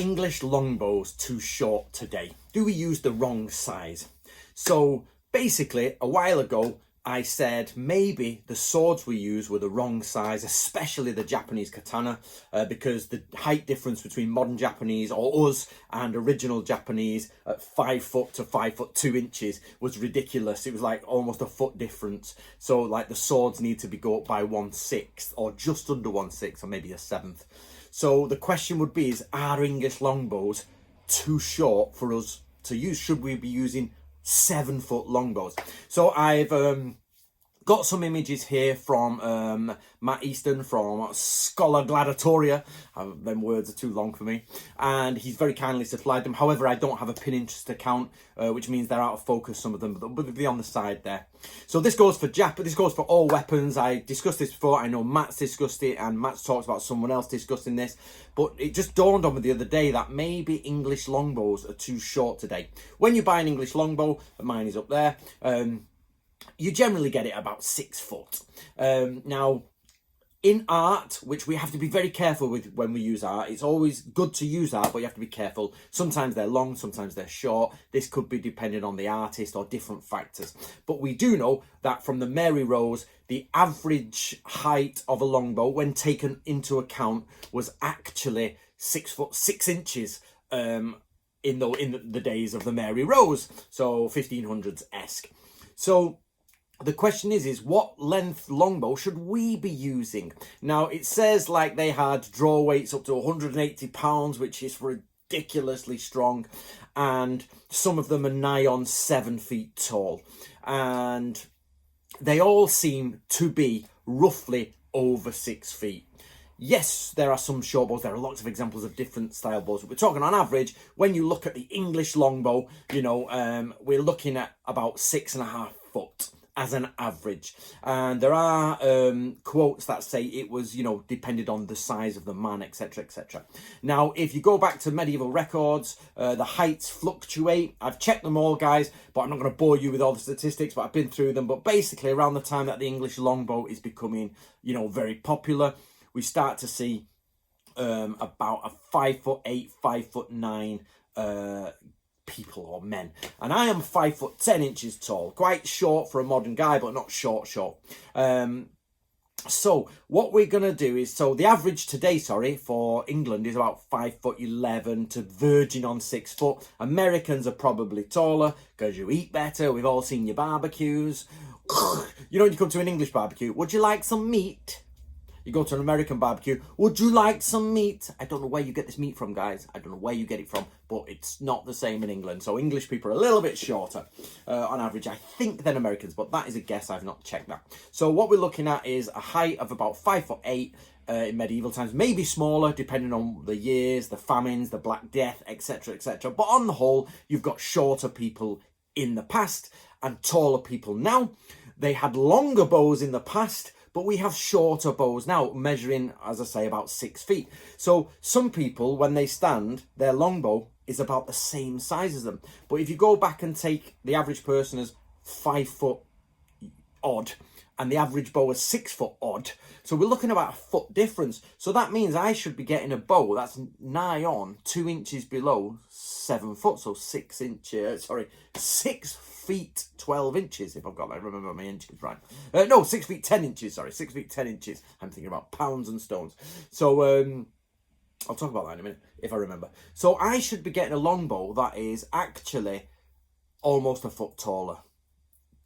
English longbows too short today? Do we use the wrong size? So basically, a while ago, I said maybe the swords we use were the wrong size, especially the Japanese katana, because the height difference between modern Japanese or us and original Japanese at 5 foot to 5 foot 2 inches was ridiculous. It was like almost a foot difference. So like the swords need to be go up by 1/6 or just under 1/6 or maybe a seventh. So the question would be, are English longbows too short for us to use? Should we be using 7 foot longbows? So I've got some images here from Matt Easton from Scholar Gladiatoria. Them words are too long for me, and he's very kindly supplied them. However, I don't have a Pinterest account, which means they're out of focus, some of them, but they'll be on the side there. So this goes for this goes for all weapons. I discussed this before. I know Matt's discussed it, and Matt's talked about someone else discussing this, but it just dawned on me the other day that maybe English longbows are too short today. When you buy an English longbow, mine is up there, you generally get it about 6 foot. Now, in art, which we have to be very careful with when we use art, it's always good to use art, but you have to be careful. Sometimes they're long, sometimes they're short. This could be dependent on the artist or different factors. But we do know that from the Mary Rose, the average height of a longbow, when taken into account, was actually 6 foot 6 inches in the days of the Mary Rose, so 1500s-esque. So the question is what length longbow should we be using? Now, it says like they had draw weights up to 180 pounds, which is ridiculously strong. And some of them are nigh on 7 feet tall. And they all seem to be roughly over 6 feet. Yes, there are some short bows. There are lots of examples of different style bows. We're talking on average, when you look at the English longbow, we're looking at about 6.5 foot. As an average. And there are quotes that say it was, depended on the size of the man, etc, etc. Now, if you go back to medieval records, the heights fluctuate. I've checked them all, guys, but I'm not going to bore you with all the statistics, but I've been through them. But basically, around the time that the English longbow is becoming, very popular, we start to see about a 5'8", 5'9", people or men, and I am 5 foot 10 inches tall, quite short for a modern guy, but not short. So what we're gonna do is, so the average today, for England is about 5'11" to verging on 6 foot. Americans are probably taller because you eat better. We've all seen your barbecues. When you come to an English barbecue, would you like some meat? You go to an American barbecue, would you like some meat? I don't know where you get this meat from, guys. I don't know where you get it from, but it's not the same in England. So English people are a little bit shorter on average, I think, than Americans, but that is a guess. I've not checked that. So what we're looking at is a height of about 5'8" in medieval times, maybe smaller, depending on the years, the famines, the Black Death, etc, etc. But on the whole, you've got shorter people in the past and taller people now. They had longer bows in the past, but we have shorter bows now, measuring, as I say, about 6 feet. So some people, when they stand, their longbow is about the same size as them. But if you go back and take the average person as 5 foot odd, and the average bow is 6 foot odd, so we're looking at about a foot difference. So that means I should be getting a bow that's nigh on 2 inches below 7 foot, so 6 feet 12 inches, if I've got that, remember my inches right. No, 6 feet 10 inches, 6 feet 10 inches. I'm thinking about pounds and stones. So I'll talk about that in a minute, if I remember. So I should be getting a longbow that is actually almost a foot taller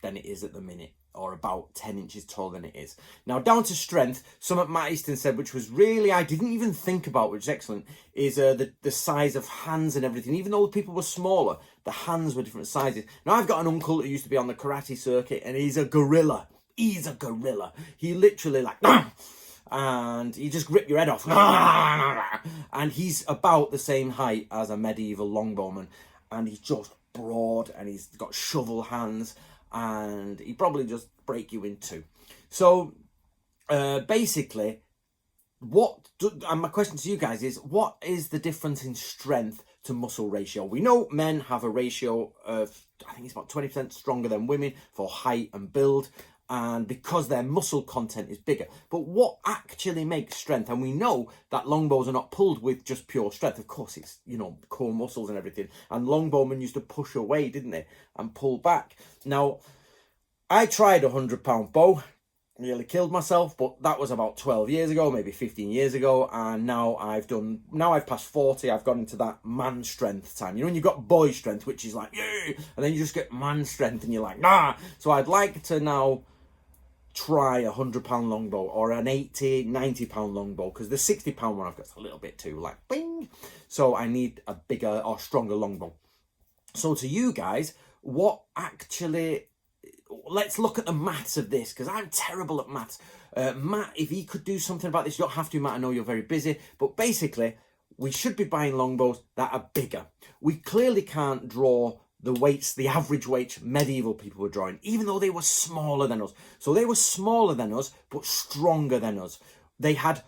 than it is at the minute, or about 10 inches taller than it is. Now, down to strength, something Matt Easton said, which was really, I didn't even think about, which is excellent, is the size of hands and everything. Even though the people were smaller, the hands were different sizes. Now, I've got an uncle who used to be on the karate circuit, and he's a gorilla. He's a gorilla. He literally and he just grip your head off. And he's about the same height as a medieval longbowman. And he's just broad, and he's got shovel hands, and he'd probably just break you in two. So basically, and my question to you guys is, what is the difference in strength to muscle ratio? We know men have a ratio of, I think it's about 20% stronger than women for height and build. and because their muscle content is bigger. But what actually makes strength? And we know that longbows are not pulled with just pure strength. Of course, it's, you know, core muscles and everything. And longbowmen used to push away, didn't they? And pull back. Now, I tried a 100-pound bow. Nearly killed myself, but that was about 12 years ago, maybe 15 years ago. And now I've passed 40. I've gone into that man strength time. You know, when you've got boy strength, which is like, yeah, and then you just get man strength and you're like, nah. So I'd like to now try a 100-pound longbow or an 80, 90-pound longbow, because the 60-pound one I've got a little bit too like bing. So I need a bigger or stronger longbow. So to you guys, let's look at the maths of this, because I'm terrible at maths. Matt, if he could do something about this, you don't have to, Matt, I know you're very busy, but basically we should be buying longbows that are bigger. We clearly can't draw the weights, the average weights medieval people were drawing, even though they were smaller than us. So they were smaller than us, but stronger than us. They had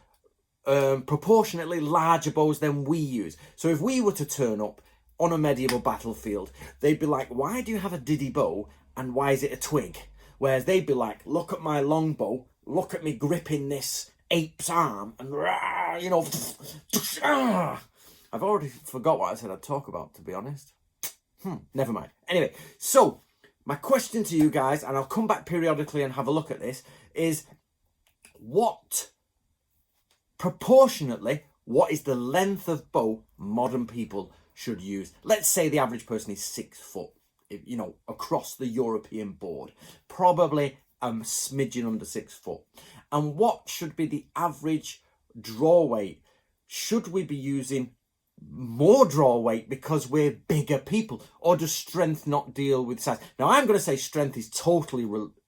proportionately larger bows than we use. So if we were to turn up on a medieval battlefield, they'd be like, why do you have a diddy bow and why is it a twig? Whereas they'd be like, look at my longbow, look at me gripping this ape's arm, and you know, I've already forgot what I said I'd talk about, to be honest. Never mind. Anyway, so my question to you guys, and I'll come back periodically and have a look at this, is what is the length of bow modern people should use? Let's say the average person is 6 foot, you know, across the European board, probably a smidgen under 6 foot. And what should be the average draw weight? Should we be using more draw weight because we're bigger people, or does strength not deal with size? Now, I'm going to say strength is totally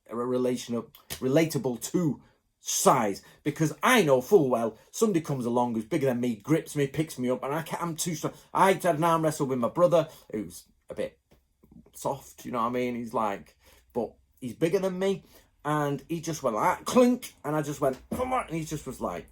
relatable to size, because I know full well somebody comes along who's bigger than me, grips me, picks me up, and I'm too strong. I had an arm wrestle with my brother who's a bit soft, you know what I mean? He's like, but he's bigger than me, and he just went like clink, and I just went, come on, and he just was like,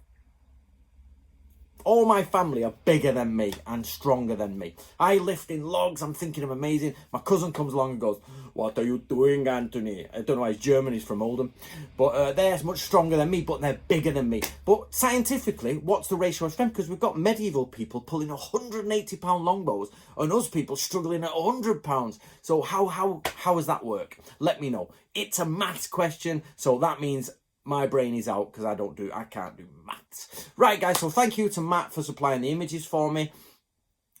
all my family are bigger than me and stronger than me. I lift in logs, I'm thinking I'm amazing. My cousin comes along and goes, what are you doing, Anthony? I don't know why he's German, he's from Oldham. But they're much stronger than me, but they're bigger than me. But scientifically, what's the ratio of strength? Because we've got medieval people pulling 180-pound longbows and us people struggling at 100 pounds. So how does that work? Let me know. It's a maths question, so that means my brain is out because I can't do maths. Right, guys, so thank you to Matt for supplying the images for me.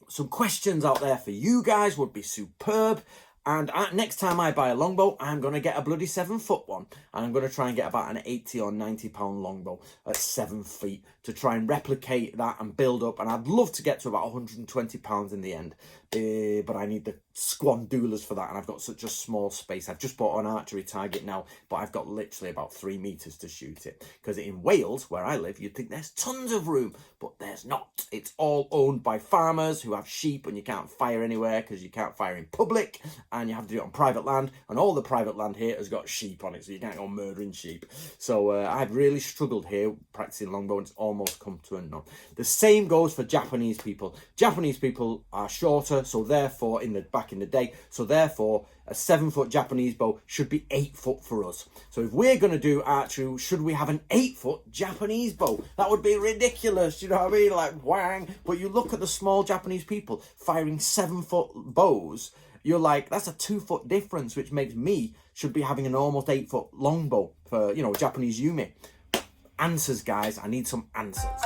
Some questions out there for you guys would be superb. And next time I buy a longbow, I'm going to get a bloody 7-foot one. And I'm going to try and get about an 80 or 90-pound longbow at 7 feet to try and replicate that and build up. And I'd love to get to about 120 pounds in the end. But I need the squandulers for that, and I've got such a small space. I've just bought an archery target now, but I've got literally about 3 meters to shoot it, because in Wales, where I live, you'd think there's tons of room, but there's not. It's all owned by farmers who have sheep, and you can't fire anywhere because you can't fire in public, and you have to do it on private land, and all the private land here has got sheep on it, so you can't go murdering sheep. So I've really struggled here practicing longbow, and it's almost come to a none. The same goes for Japanese people. Japanese people are shorter, so therefore back in the day, so therefore a 7-foot Japanese bow should be 8 foot for us. So if we're going to do archery, should we have an 8-foot Japanese bow? That would be ridiculous, you know what I mean? Like, whang. But you look at the small Japanese people firing 7-foot bows, you're like, that's a 2-foot difference, which makes me should be having an almost 8-foot longbow for, you know, Japanese Yumi. Answers, guys. I need some answers.